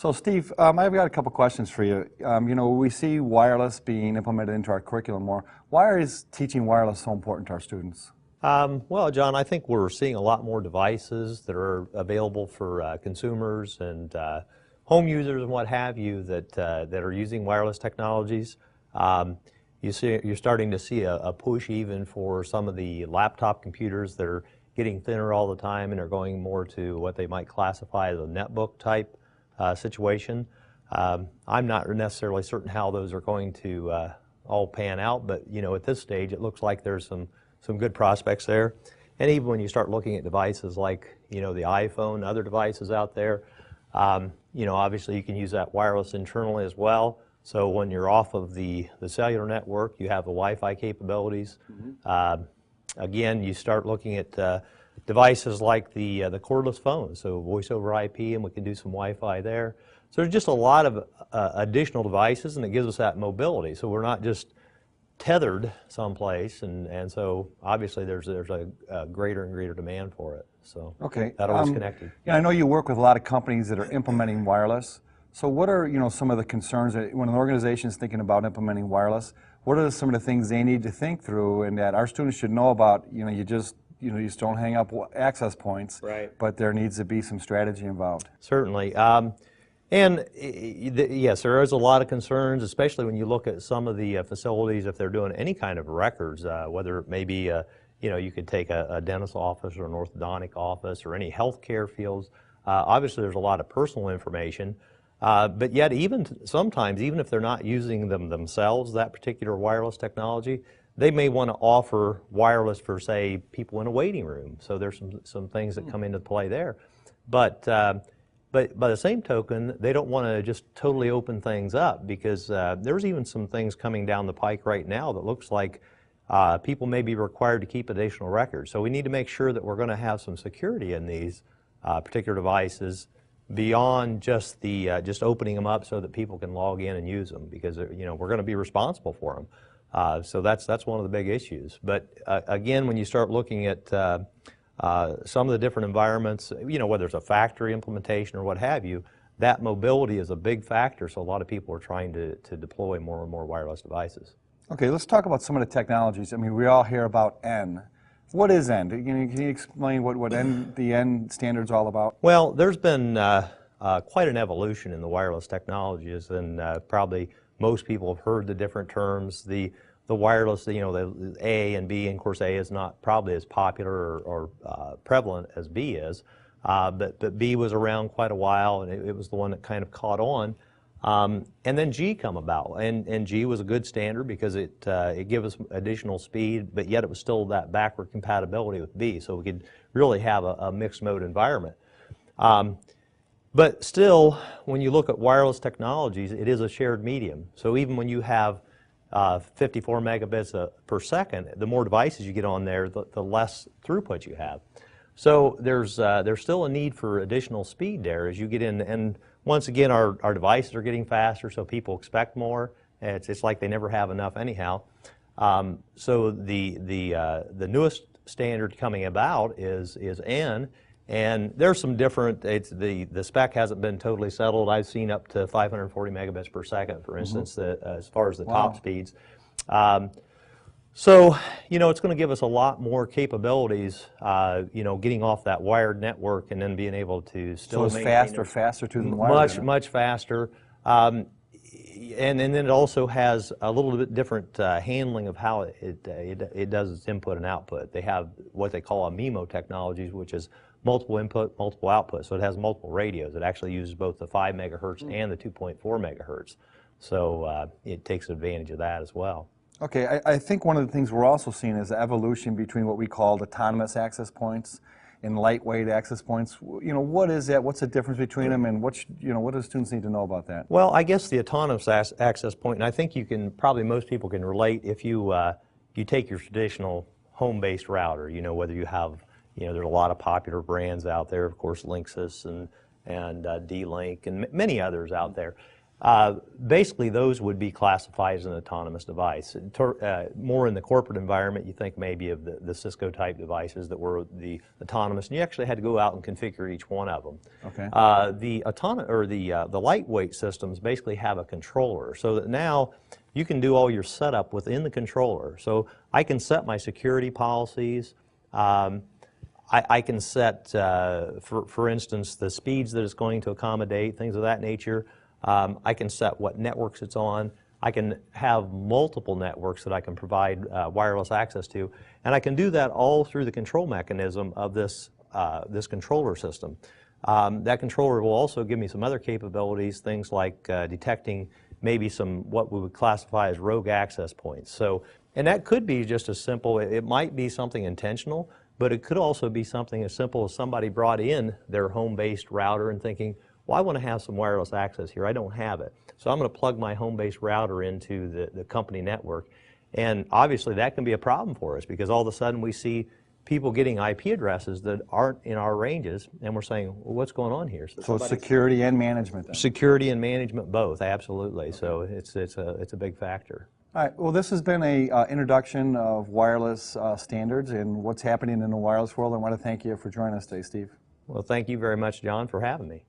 So Steve, I've got a couple questions for you. We see wireless being implemented into our curriculum more. Why is teaching wireless so important to our students? Well, John, I think we're seeing a lot more devices that are available for consumers and home users and what have you that are using wireless technologies. You're starting to see a push even for some of the laptop computers that are getting thinner all the time and are going more to what they might classify as a netbook type situation. I'm not necessarily certain how those are going to all pan out, but at this stage it looks like there's some good prospects there. And even when you start looking at devices like the iPhone, other devices out there, obviously you can use that wireless internally as well. So when you're off of the cellular network, you have the Wi-Fi capabilities. Mm-hmm. Again, you start looking at devices like the cordless phones, so voice over IP, and we can do some Wi-Fi there. So there's just a lot of additional devices, and it gives us that mobility. So we're not just tethered someplace, and so obviously there's a greater and greater demand for it. So okay, that always connected. Yeah, I know you work with a lot of companies that are implementing wireless. So what are some of the concerns that when an organization is thinking about implementing wireless? What are some of the things they need to think through, and that our students should know about? You just don't hang up access points, right? But there needs to be some strategy involved. Certainly. And yes, there is a lot of concerns, especially when you look at some of the facilities, if they're doing any kind of records, whether it may be, you could take a dentist's office or an orthodontic office or any healthcare fields. Obviously, there's a lot of personal information, but yet sometimes, even if they're not using them themselves, that particular wireless technology, they may want to offer wireless for, say, people in a waiting room. So there's some things that come into play there. But by the same token, they don't want to just totally open things up, because there's even some things coming down the pike right now that looks like people may be required to keep additional records. So we need to make sure that we're going to have some security in these particular devices beyond just just opening them up so that people can log in and use them, because we're going to be responsible for them. So that's one of the big issues. But again, when you start looking at some of the different environments, whether it's a factory implementation or what have you, that mobility is a big factor. So a lot of people are trying to deploy more and more wireless devices. Okay, let's talk about some of the technologies. I mean, we all hear about N. What is N? Can you explain what the N standard's all about? Well, there's been quite an evolution in the wireless technologies, and probably most people have heard the different terms. The wireless, the A and B, and of course A is not probably as popular or prevalent as B is, but B was around quite a while, and it was the one that kind of caught on. And then G come about, and G was a good standard because it gave us additional speed, but yet it was still that backward compatibility with B, so we could really have a mixed mode environment. But still, when you look at wireless technologies, it is a shared medium. So even when you have 54 megabits per second, the more devices you get on there, the less throughput you have. So there's still a need for additional speed there as you get in. And once again, our devices are getting faster, so people expect more. It's like they never have enough anyhow. So the newest standard coming about is N. And there's some different, the spec hasn't been totally settled. I've seen up to 540 megabits per second, for instance, as far as the top speeds. So, it's going to give us a lot more capabilities, getting off that wired network and then being able to still so it's faster too than the wired. Much faster. And then it also has a little bit different handling of how it does its input and output. They have what they call a MIMO technologies, which is multiple input, multiple output. So it has multiple radios. It actually uses both the 5 megahertz and the 2.4 megahertz. So it takes advantage of that as well. Okay, I think one of the things we're also seeing is the evolution between what we call autonomous access points and lightweight access points. What is that? What's the difference between them, and what do students need to know about that? Well, I guess the autonomous access point, and I think probably most people can relate if you take your traditional home-based router, whether you have, there's a lot of popular brands out there, of course, Linksys and D-Link and many others out there. Basically, those would be classified as an autonomous device. More in the corporate environment, you think maybe of the Cisco type devices that were the autonomous, and you actually had to go out and configure each one of them. Okay. The lightweight systems basically have a controller, so that now you can do all your setup within the controller. So I can set my security policies. I can set, for instance, the speeds that it's going to accommodate, things of that nature. I can set what networks it's on. I can have multiple networks that I can provide wireless access to, and I can do that all through the control mechanism of this controller system. That controller will also give me some other capabilities, things like detecting maybe some what we would classify as rogue access points. So, and that could be just as simple. It might be something intentional, but it could also be something as simple as somebody brought in their home-based router and thinking, well, I want to have some wireless access here. I don't have it. So I'm going to plug my home-based router into the company network. And obviously that can be a problem for us because all of a sudden we see people getting IP addresses that aren't in our ranges, and we're saying, well, what's going on here? So it's security and management then. Security and management both, absolutely. Okay. So it's a big factor. All right, well, this has been an introduction of wireless standards and what's happening in the wireless world. I want to thank you for joining us today, Steve. Well, thank you very much, John, for having me.